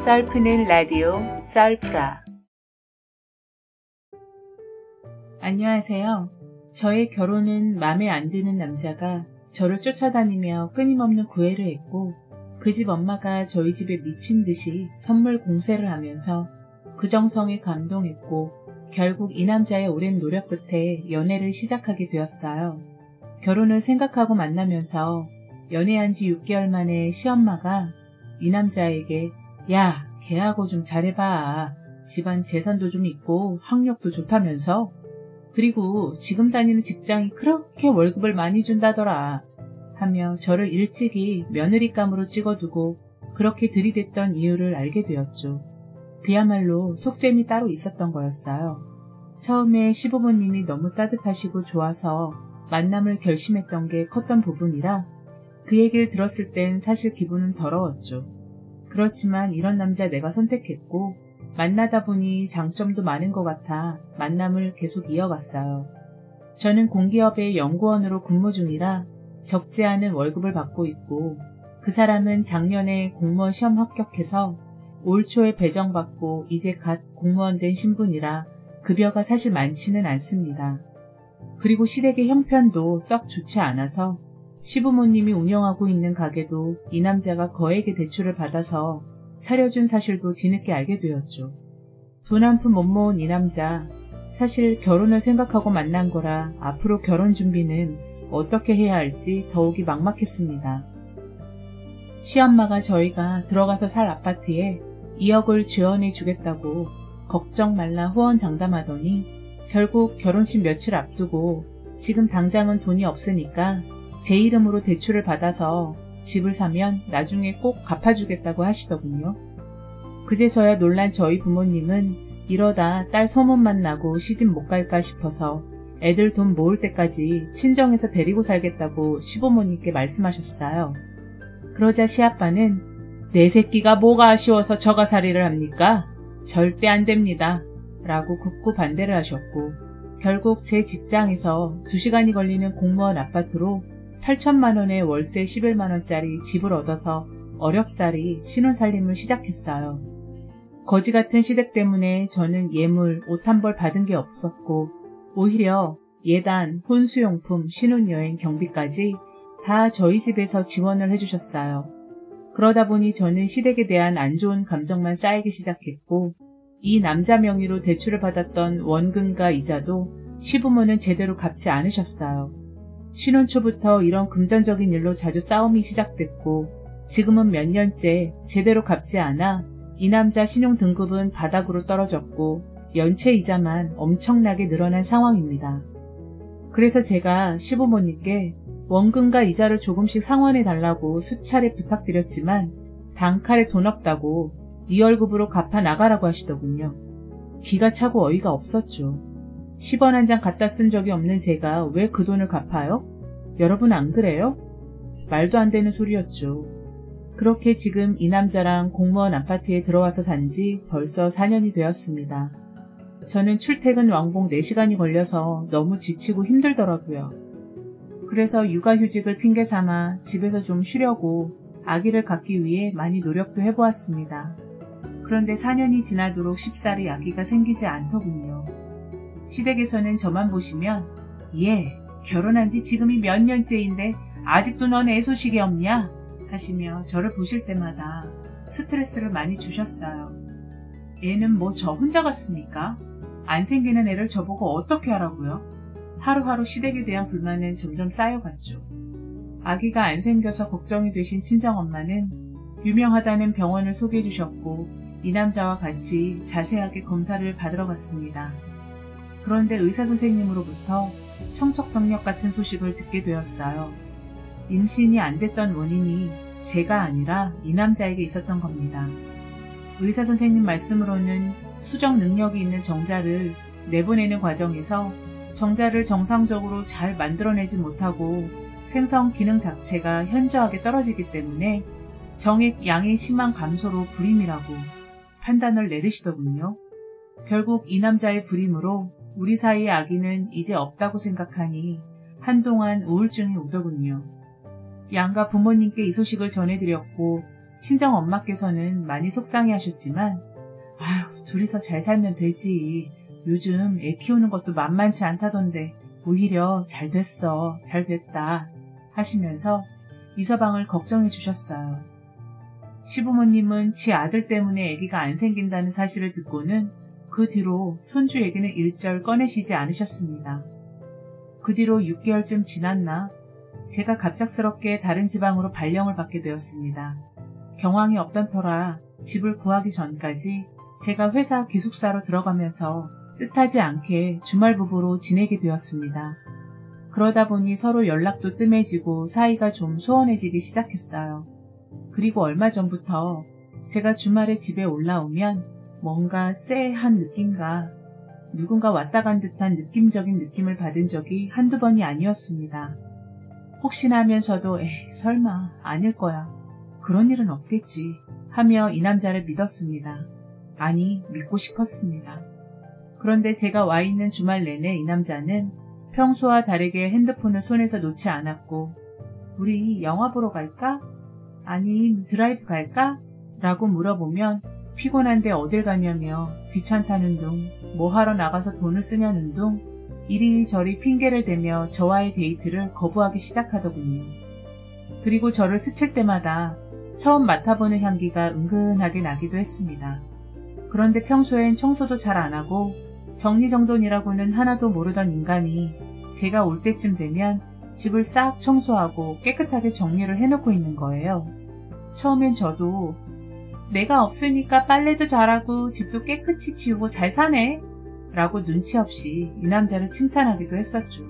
썰푸는 라디오 썰프라. 안녕하세요. 저의 결혼은 맘에 안 드는 남자가 저를 쫓아다니며 끊임없는 구애를 했고 그 집 엄마가 저희 집에 미친 듯이 선물 공세를 하면서 그 정성에 감동했고 결국 이 남자의 오랜 노력 끝에 연애를 시작하게 되었어요. 결혼을 생각하고 만나면서 연애한 지 6개월 만에 시엄마가 이 남자에게 야, 걔하고 좀 잘해봐. 집안 재산도 좀 있고 학력도 좋다면서. 그리고 지금 다니는 직장이 그렇게 월급을 많이 준다더라. 하며 저를 일찍이 며느리감으로 찍어두고 그렇게 들이댔던 이유를 알게 되었죠. 그야말로 속셈이 따로 있었던 거였어요. 처음에 시부모님이 너무 따뜻하시고 좋아서 만남을 결심했던 게 컸던 부분이라 그 얘기를 들었을 땐 사실 기분은 더러웠죠. 그렇지만 이런 남자 내가 선택했고 만나다 보니 장점도 많은 것 같아 만남을 계속 이어갔어요. 저는 공기업의 연구원으로 근무 중이라 적지 않은 월급을 받고 있고 그 사람은 작년에 공무원 시험 합격해서 올 초에 배정받고 이제 갓 공무원 된 신분이라 급여가 사실 많지는 않습니다. 그리고 시댁의 형편도 썩 좋지 않아서 시부모님이 운영하고 있는 가게도 이 남자가 거액의 대출을 받아서 차려준 사실도 뒤늦게 알게 되었죠. 돈 한 푼 못 모은 이 남자, 사실 결혼을 생각하고 만난 거라 앞으로 결혼 준비는 어떻게 해야 할지 더욱이 막막했습니다. 시엄마가 저희가 들어가서 살 아파트에 2억을 지원해 주겠다고 걱정 말라 호언장담하더니 결국 결혼식 며칠 앞두고 지금 당장은 돈이 없으니까 제 이름으로 대출을 받아서 집을 사면 나중에 꼭 갚아주겠다고 하시더군요. 그제서야 놀란 저희 부모님은 이러다 딸 소문만 나고 시집 못 갈까 싶어서 애들 돈 모을 때까지 친정에서 데리고 살겠다고 시부모님께 말씀하셨어요. 그러자 시아빠는 내 새끼가 뭐가 아쉬워서 저가살이를 합니까? 절대 안 됩니다. 라고 굳고 반대를 하셨고 결국 제 직장에서 2시간이 걸리는 공무원 아파트로 8천만 원의 월세 11만 원짜리 집을 얻어서 어렵사리 신혼살림을 시작했어요. 거지 같은 시댁 때문에 저는 예물, 옷 한 벌 받은 게 없었고 오히려 예단, 혼수용품, 신혼여행, 경비까지 다 저희 집에서 지원을 해주셨어요. 그러다 보니 저는 시댁에 대한 안 좋은 감정만 쌓이기 시작했고 이 남자 명의로 대출을 받았던 원금과 이자도 시부모는 제대로 갚지 않으셨어요. 신혼 초부터 이런 금전적인 일로 자주 싸움이 시작됐고 지금은 몇 년째 제대로 갚지 않아 이 남자 신용 등급은 바닥으로 떨어졌고 연체 이자만 엄청나게 늘어난 상황입니다. 그래서 제가 시부모님께 원금과 이자를 조금씩 상환해 달라고 수차례 부탁드렸지만 단칼에 돈 없다고 네 월급으로 갚아 나가라고 하시더군요. 기가 차고 어이가 없었죠. 10원 한 장 갖다 쓴 적이 없는 제가 왜 그 돈을 갚아요? 여러분 안 그래요? 말도 안 되는 소리였죠. 그렇게 지금 이 남자랑 공무원 아파트에 들어와서 산 지 벌써 4년이 되었습니다. 저는 출퇴근 왕복 4시간이 걸려서 너무 지치고 힘들더라고요. 그래서 육아휴직을 핑계 삼아 집에서 좀 쉬려고 아기를 갖기 위해 많이 노력도 해보았습니다. 그런데 4년이 지나도록 쉽사리 아기가 생기지 않더군요. 시댁에서는 저만 보시면 얘 결혼한 지 지금이 몇 년째인데 아직도 넌 애 소식이 없냐? 하시며 저를 보실 때마다 스트레스를 많이 주셨어요. 애는 뭐 저 혼자 같습니까? 안 생기는 애를 저보고 어떻게 하라고요? 하루하루 시댁에 대한 불만은 점점 쌓여갔죠. 아기가 안 생겨서 걱정이 되신 친정엄마는 유명하다는 병원을 소개해 주셨고 이 남자와 같이 자세하게 검사를 받으러 갔습니다. 그런데 의사선생님으로부터 청척병력 같은 소식을 듣게 되었어요. 임신이 안 됐던 원인이 제가 아니라 이 남자에게 있었던 겁니다. 의사선생님 말씀으로는 수정 능력이 있는 정자를 내보내는 과정에서 정자를 정상적으로 잘 만들어내지 못하고 생성 기능 자체가 현저하게 떨어지기 때문에 정액 양의 심한 감소로 불임이라고 판단을 내리시더군요. 결국 이 남자의 불임으로 우리 사이의 아기는 이제 없다고 생각하니 한동안 우울증이 오더군요. 양가 부모님께 이 소식을 전해드렸고 친정 엄마께서는 많이 속상해 하셨지만 아휴, 둘이서 잘 살면 되지. 요즘 애 키우는 것도 만만치 않다던데 오히려 잘 됐어, 잘 됐다 하시면서 이서방을 걱정해 주셨어요. 시부모님은 지 아들 때문에 아기가 안 생긴다는 사실을 듣고는 그 뒤로 손주 얘기는 일절 꺼내시지 않으셨습니다. 그 뒤로 6개월쯤 지났나 제가 갑작스럽게 다른 지방으로 발령을 받게 되었습니다. 경황이 없던 터라 집을 구하기 전까지 제가 회사 기숙사로 들어가면서 뜻하지 않게 주말부부로 지내게 되었습니다. 그러다 보니 서로 연락도 뜸해지고 사이가 좀 소원해지기 시작했어요. 그리고 얼마 전부터 제가 주말에 집에 올라오면 뭔가 쎄한 느낌과 누군가 왔다 간 듯한 느낌적인 느낌을 받은 적이 한두 번이 아니었습니다. 혹시나 하면서도 설마 아닐 거야. 그런 일은 없겠지 하며 이 남자를 믿었습니다. 아니, 믿고 싶었습니다. 그런데 제가 와 있는 주말 내내 이 남자는 평소와 다르게 핸드폰을 손에서 놓지 않았고 우리 영화 보러 갈까? 아님 드라이브 갈까? 라고 물어보면 피곤한데 어딜 가냐며 귀찮다는 둥, 뭐 하러 나가서 돈을 쓰냐는 둥 이리저리 핑계를 대며 저와의 데이트를 거부하기 시작하더군요. 그리고 저를 스칠 때마다 처음 맡아보는 향기가 은근하게 나기도 했습니다. 그런데 평소엔 청소도 잘 안 하고 정리정돈이라고는 하나도 모르던 인간이 제가 올 때쯤 되면 집을 싹 청소하고 깨끗하게 정리를 해놓고 있는 거예요. 처음엔 저도 내가 없으니까 빨래도 잘하고 집도 깨끗이 치우고 잘 사네 라고 눈치 없이 이 남자를 칭찬하기도 했었죠.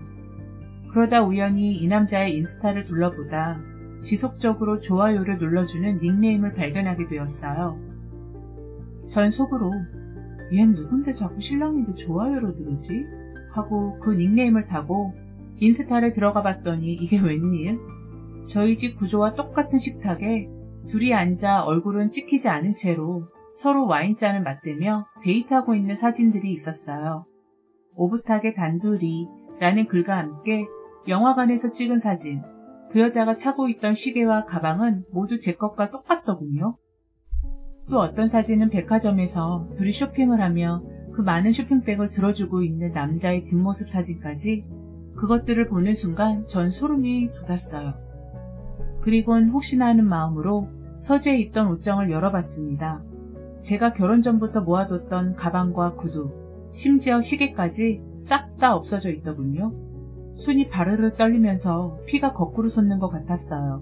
그러다 우연히 이 남자의 인스타를 둘러보다 지속적으로 좋아요를 눌러주는 닉네임을 발견하게 되었어요. 전 속으로 얜 누군데 자꾸 신랑인데 좋아요를 누르지? 하고 그 닉네임을 타고 인스타를 들어가 봤더니 이게 웬일? 저희 집 구조와 똑같은 식탁에 둘이 앉아 얼굴은 찍히지 않은 채로 서로 와인잔을 맞대며 데이트하고 있는 사진들이 있었어요. 오붓하게 단둘이 라는 글과 함께 영화관에서 찍은 사진, 그 여자가 차고 있던 시계와 가방은 모두 제 것과 똑같더군요. 또 어떤 사진은 백화점에서 둘이 쇼핑을 하며 그 많은 쇼핑백을 들어주고 있는 남자의 뒷모습 사진까지 그것들을 보는 순간 전 소름이 돋았어요. 그리곤 혹시나 하는 마음으로 서재에 있던 옷장을 열어봤습니다. 제가 결혼 전부터 모아뒀던 가방과 구두, 심지어 시계까지 싹 다 없어져 있더군요. 손이 바르르 떨리면서 피가 거꾸로 솟는 것 같았어요.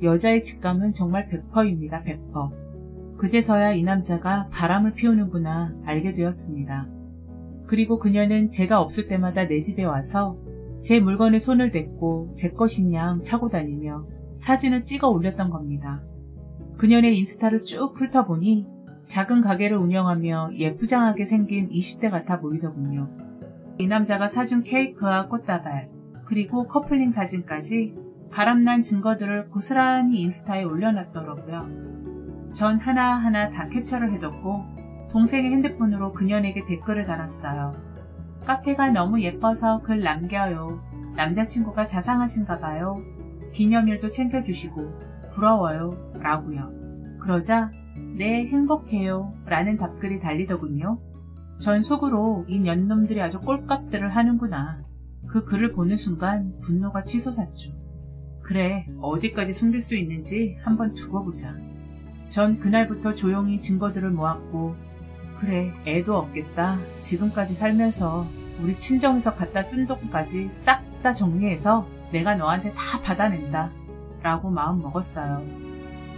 여자의 직감은 정말 100%입니다. 100%. 그제서야 이 남자가 바람을 피우는구나 알게 되었습니다. 그리고 그녀는 제가 없을 때마다 내 집에 와서 제 물건에 손을 댔고 제 것인 양 차고 다니며 사진을 찍어 올렸던 겁니다. 그녀의 인스타를 쭉 훑어보니 작은 가게를 운영하며 예쁘장하게 생긴 20대 같아 보이더군요. 이 남자가 사준 케이크와 꽃다발, 그리고 커플링 사진까지 바람난 증거들을 고스란히 인스타에 올려놨더라고요. 전 하나하나 다 캡처를 해뒀고 동생의 핸드폰으로 그녀에게 댓글을 달았어요. 카페가 너무 예뻐서 글 남겨요. 남자친구가 자상하신가 봐요. 기념일도 챙겨주시고 부러워요. 라고요. 그러자 네 행복해요. 라는 답글이 달리더군요. 전 속으로 이 년놈들이 아주 꼴값들을 하는구나. 그 글을 보는 순간 분노가 치솟았죠. 그래, 어디까지 숨길 수 있는지 한번 두고 보자. 전 그날부터 조용히 증거들을 모았고 그래, 애도 없겠다. 지금까지 살면서 우리 친정에서 갖다 쓴 돈까지 싹 다 정리해서 내가 너한테 다 받아낸다. 라고 마음 먹었어요.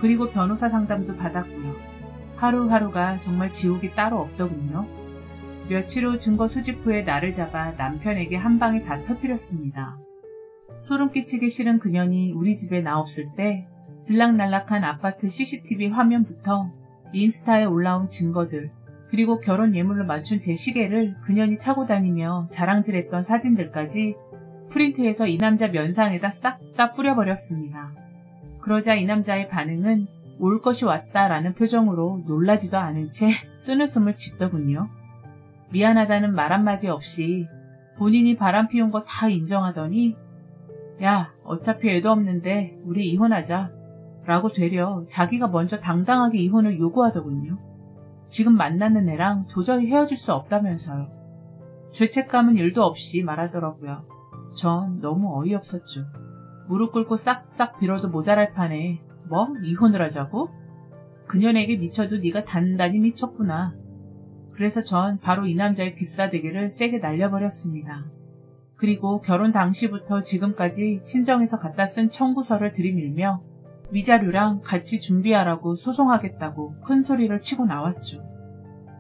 그리고 변호사 상담도 받았고요. 하루하루가 정말 지옥이 따로 없더군요. 며칠 후 증거 수집 후에 나를 잡아 남편에게 한 방에 다 터뜨렸습니다. 소름 끼치기 싫은 그년이 우리 집에 나 없을 때 들락날락한 아파트 CCTV 화면부터 인스타에 올라온 증거들, 그리고 결혼 예물로 맞춘 제 시계를 그년이 차고 다니며 자랑질했던 사진들까지 프린트해서 이 남자 면상에다 싹 다 뿌려버렸습니다. 그러자 이 남자의 반응은 올 것이 왔다라는 표정으로 놀라지도 않은 채 쓴웃음을 짓더군요. 미안하다는 말 한마디 없이 본인이 바람 피운 거 다 인정하더니 야, 어차피 애도 없는데 우리 이혼하자. 라고 되려 자기가 먼저 당당하게 이혼을 요구하더군요. 지금 만나는 애랑 도저히 헤어질 수 없다면서요. 죄책감은 일도 없이 말하더라고요. 전 너무 어이없었죠. 무릎 꿇고 싹싹 빌어도 모자랄 판에 뭐? 이혼을 하자고? 그년에게 미쳐도 네가 단단히 미쳤구나. 그래서 전 바로 이 남자의 귀싸대기를 세게 날려버렸습니다. 그리고 결혼 당시부터 지금까지 친정에서 갖다 쓴 청구서를 들이밀며 위자료랑 같이 준비하라고 소송하겠다고 큰 소리를 치고 나왔죠.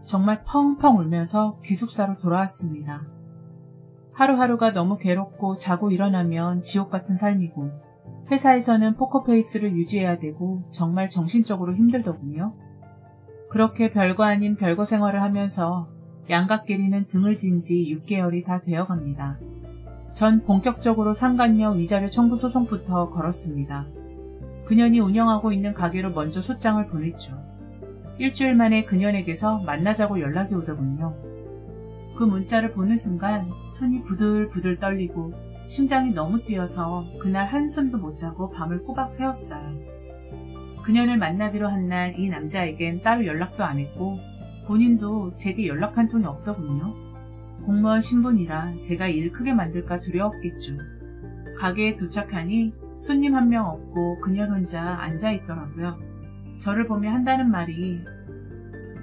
정말 펑펑 울면서 기숙사로 돌아왔습니다. 하루하루가 너무 괴롭고 자고 일어나면 지옥 같은 삶이고 회사에서는 포커페이스를 유지해야 되고 정말 정신적으로 힘들더군요. 그렇게 별거 아닌 별거 생활을 하면서 양각끼리는 등을 진 지 6개월이 다 되어갑니다. 전 본격적으로 상간녀 위자료 청구 소송부터 걸었습니다. 그년이 운영하고 있는 가게로 먼저 소장을 보냈죠. 일주일 만에 그년에게서 만나자고 연락이 오더군요. 그 문자를 보는 순간 손이 부들부들 떨리고 심장이 너무 뛰어서 그날 한숨도 못 자고 밤을 꼬박 새웠어요. 그년을 만나기로 한 날 이 남자에겐 따로 연락도 안 했고 본인도 제게 연락 한 통이 없더군요. 공무원 신분이라 제가 일 크게 만들까 두려웠겠죠. 가게에 도착하니 손님 한 명 없고 그년 혼자 앉아있더라고요. 저를 보며 한다는 말이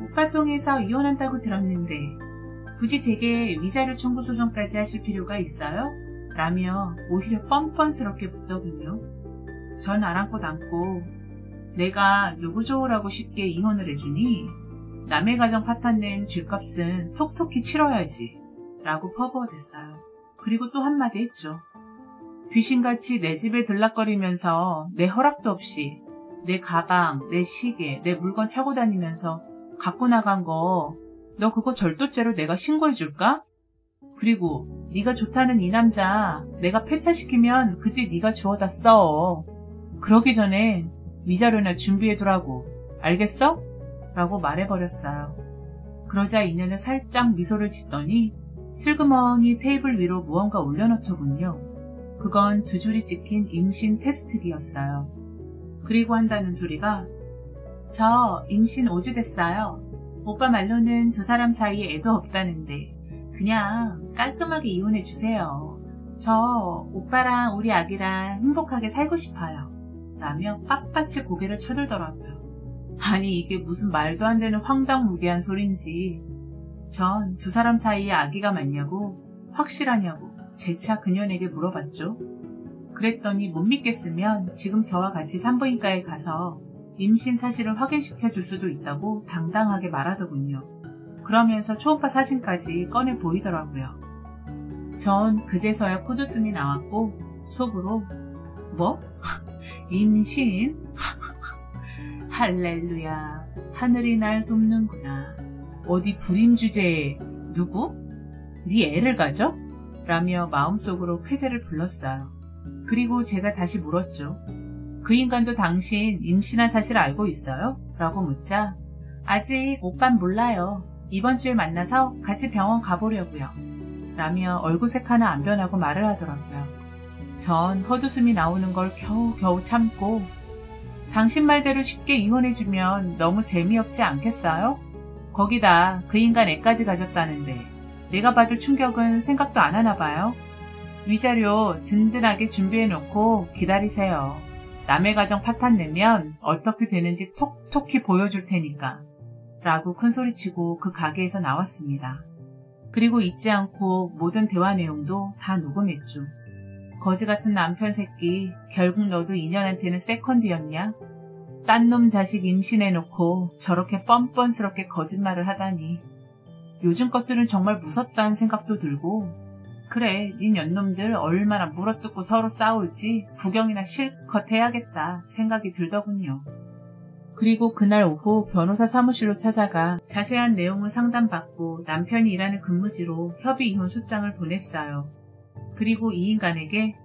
오빠 통해서 이혼한다고 들었는데 굳이 제게 위자료 청구 소송까지 하실 필요가 있어요? 라며 오히려 뻔뻔스럽게 묻더군요. 전 아랑곳 않고 내가 누구 좋으라고 쉽게 이혼을 해주니? 남의 가정 파탄낸 죗값은 톡톡히 치러야지 라고 퍼부어댔어요. 그리고 또 한마디 했죠. 귀신같이 내 집에 들락거리면서 내 허락도 없이 내 가방, 내 시계, 내 물건 차고 다니면서 갖고 나간 거 너 그거 절도죄로 내가 신고해줄까? 그리고 네가 좋다는 이 남자 내가 폐차시키면 그때 네가 주워다 써. 그러기 전에 위자료나 준비해두라고. 알겠어? 라고 말해버렸어요. 그러자 이년은 살짝 미소를 짓더니 슬그머니 테이블 위로 무언가 올려놓더군요. 그건 두 줄이 찍힌 임신 테스트기였어요. 그리고 한다는 소리가 저 임신 5주 됐어요. 오빠 말로는 두 사람 사이에 애도 없다는데 그냥 깔끔하게 이혼해주세요. 저 오빠랑 우리 아기랑 행복하게 살고 싶어요. 라며 빳빳이 고개를 쳐들더라고요. 아니 이게 무슨 말도 안 되는 황당무계한 소린지. 전 두 사람 사이에 아기가 맞냐고 확실하냐고 재차 그년에게 물어봤죠. 그랬더니 못 믿겠으면 지금 저와 같이 산부인과에 가서 임신 사실을 확인시켜 줄 수도 있다고 당당하게 말하더군요. 그러면서 초음파 사진까지 꺼내 보이더라고요. 전 그제서야 코웃음이 나왔고 속으로 뭐? 임신? 할렐루야, 하늘이 날 돕는구나. 어디 불임 주제에 누구? 네 애를 가져? 라며 마음속으로 쾌재를 불렀어요. 그리고 제가 다시 물었죠. 그 인간도 당신 임신한 사실 알고 있어요? 라고 묻자 아직 오빤 몰라요. 이번 주에 만나서 같이 병원 가보려고요. 라며 얼굴색 하나 안 변하고 말을 하더라고요. 전 헛웃음이 나오는 걸 겨우 참고 당신 말대로 쉽게 이혼해주면 너무 재미없지 않겠어요? 거기다 그 인간 애까지 가졌다는데 내가 받을 충격은 생각도 안 하나 봐요. 위자료 든든하게 준비해놓고 기다리세요. 남의 가정 파탄 내면 어떻게 되는지 톡톡히 보여줄 테니까. 라고 큰소리치고 그 가게에서 나왔습니다. 그리고 잊지 않고 모든 대화 내용도 다 녹음했죠. 거지 같은 남편 새끼, 결국 너도 인연한테는 세컨드였냐? 딴 놈 자식 임신해놓고 저렇게 뻔뻔스럽게 거짓말을 하다니. 요즘 것들은 정말 무섭다는 생각도 들고 그래, 닌 연놈들 얼마나 물어뜯고 서로 싸울지 구경이나 실컷 해야겠다 생각이 들더군요. 그리고 그날 오후 변호사 사무실로 찾아가 자세한 내용을 상담받고 남편이 일하는 근무지로 협의 이혼 소장을 보냈어요. 그리고 이 인간에게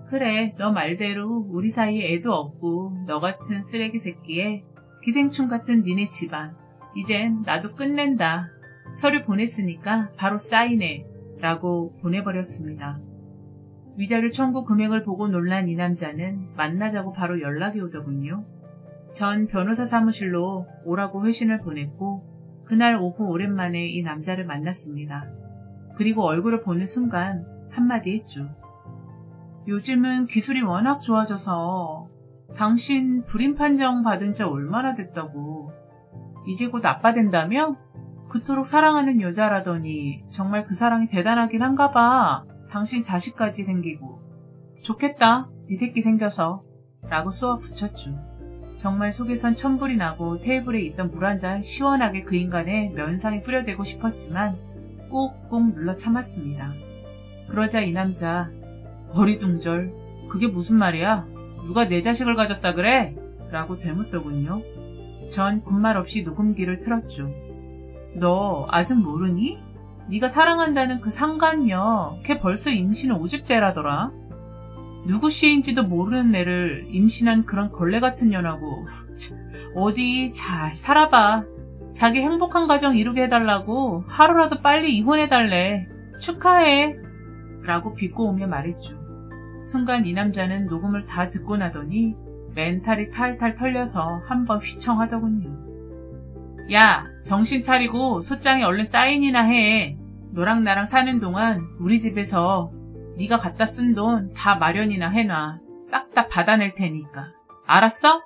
그래, 너 말대로 우리 사이에 애도 없고 너 같은 쓰레기 새끼에 기생충 같은 니네 집안 이젠 나도 끝낸다. 서류 보냈으니까 바로 사인해 라고 보내버렸습니다. 위자료 청구 금액을 보고 놀란 이 남자는 만나자고 바로 연락이 오더군요. 전 변호사 사무실로 오라고 회신을 보냈고 그날 오후 오랜만에 이 남자를 만났습니다. 그리고 얼굴을 보는 순간 한마디 했죠. 요즘은 기술이 워낙 좋아져서 당신 불임 판정 받은 지 얼마나 됐다고. 이제 곧 아빠 된다며? 그토록 사랑하는 여자라더니 정말 그 사랑이 대단하긴 한가 봐. 당신 자식까지 생기고. 좋겠다. 네 새끼 생겨서. 라고 쏘아 붙였죠. 정말 속에선 천불이 나고 테이블에 있던 물 한 잔 시원하게 그 인간의 면상에 뿌려대고 싶었지만 꾹꾹 눌러 참았습니다. 그러자 이 남자, 어리둥절, 그게 무슨 말이야? 누가 내 자식을 가졌다 그래? 라고 되묻더군요. 전 군말 없이 녹음기를 틀었죠. 너 아직 모르니? 네가 사랑한다는 그 상간녀, 걔 벌써 임신 5주째라더라. 누구 씨인지도 모르는 애를 임신한 그런 걸레 같은 년하고 어디 잘 살아봐. 자기 행복한 가정 이루게 해달라고 하루라도 빨리 이혼해달래. 축하해. 라고 비꼬으며 말했죠. 순간 이 남자는 녹음을 다 듣고 나더니 멘탈이 탈탈 털려서 한번 휘청하더군요. 야, 정신 차리고 소장에 얼른 사인이나 해. 너랑 나랑 사는 동안 우리 집에서 네가 갖다 쓴 돈 다 마련이나 해놔. 싹 다 받아낼 테니까. 알았어?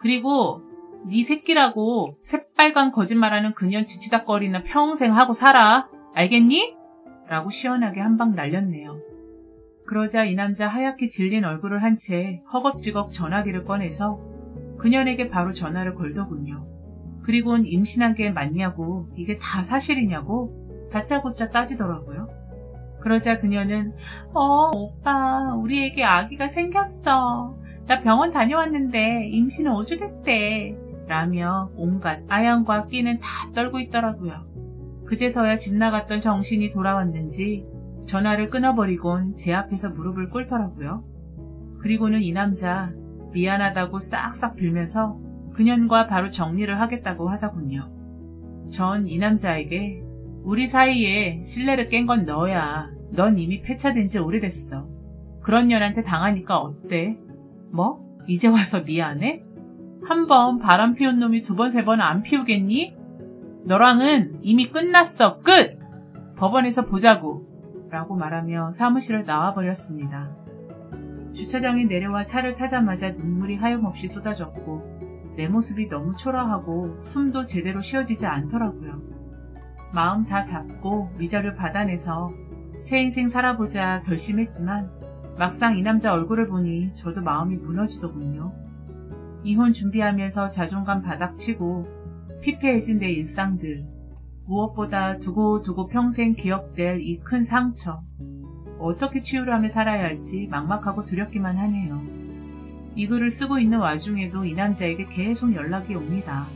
그리고 네 새끼라고 새빨간 거짓말하는 그년 뒤치다거리나 평생 하고 살아. 알겠니? 라고 시원하게 한 방 날렸네요. 그러자 이 남자 하얗게 질린 얼굴을 한 채 허겁지겁 전화기를 꺼내서 그년에게 바로 전화를 걸더군요. 그리고는 임신한 게 맞냐고, 이게 다 사실이냐고 다짜고짜 따지더라고요. 그러자 그녀는 오빠, 우리 애기 아기가 생겼어. 나 병원 다녀왔는데 임신은 5주 됐대. 라며 온갖 아양과 끼는 다 떨고 있더라고요. 그제서야 집 나갔던 정신이 돌아왔는지 전화를 끊어버리곤 제 앞에서 무릎을 꿇더라고요. 그리고는 이 남자 미안하다고 싹싹 빌면서 그년과 바로 정리를 하겠다고 하더군요. 전 이 남자에게 우리 사이에 신뢰를 깬 건 너야. 넌 이미 폐차된 지 오래됐어. 그런 년한테 당하니까 어때? 뭐? 이제 와서 미안해? 한 번 바람 피운 놈이 두 번, 세 번 안 피우겠니? 너랑은 이미 끝났어. 끝! 법원에서 보자고. 라고 말하며 사무실을 나와버렸습니다. 주차장에 내려와 차를 타자마자 눈물이 하염없이 쏟아졌고 내 모습이 너무 초라하고 숨도 제대로 쉬어지지 않더라고요. 마음 다 잡고 위자료 받아내서 새 인생 살아보자 결심했지만 막상 이 남자 얼굴을 보니 저도 마음이 무너지더군요. 이혼 준비하면서 자존감 바닥치고 피폐해진 내 일상들, 무엇보다 두고두고 평생 기억될 이 큰 상처, 어떻게 치유를 하며 살아야 할지 막막하고 두렵기만 하네요. 이 글을 쓰고 있는 와중에도 이 남자에게 계속 연락이 옵니다.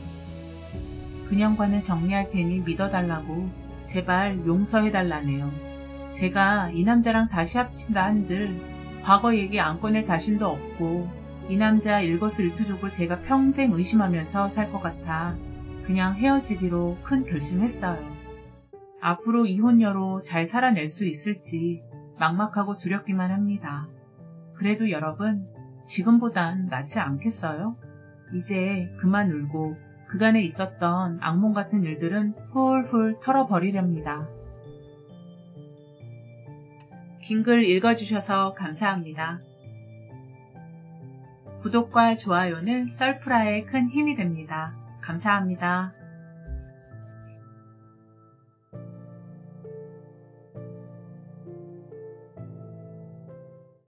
그년과는 정리할 테니 믿어달라고 제발 용서해달라네요. 제가 이 남자랑 다시 합친다 한들 과거 얘기 안 꺼낼 자신도 없고 이 남자 일거수일투족을 제가 평생 의심하면서 살 것 같아 그냥 헤어지기로 큰 결심했어요. 앞으로 이혼녀로 잘 살아낼 수 있을지 막막하고 두렵기만 합니다. 그래도 여러분, 지금보단 낫지 않겠어요? 이제 그만 울고 그간에 있었던 악몽 같은 일들은 훌훌 털어버리렵니다. 긴 글 읽어주셔서 감사합니다. 구독과 좋아요는 썰프라에 큰 힘이 됩니다. 감사합니다.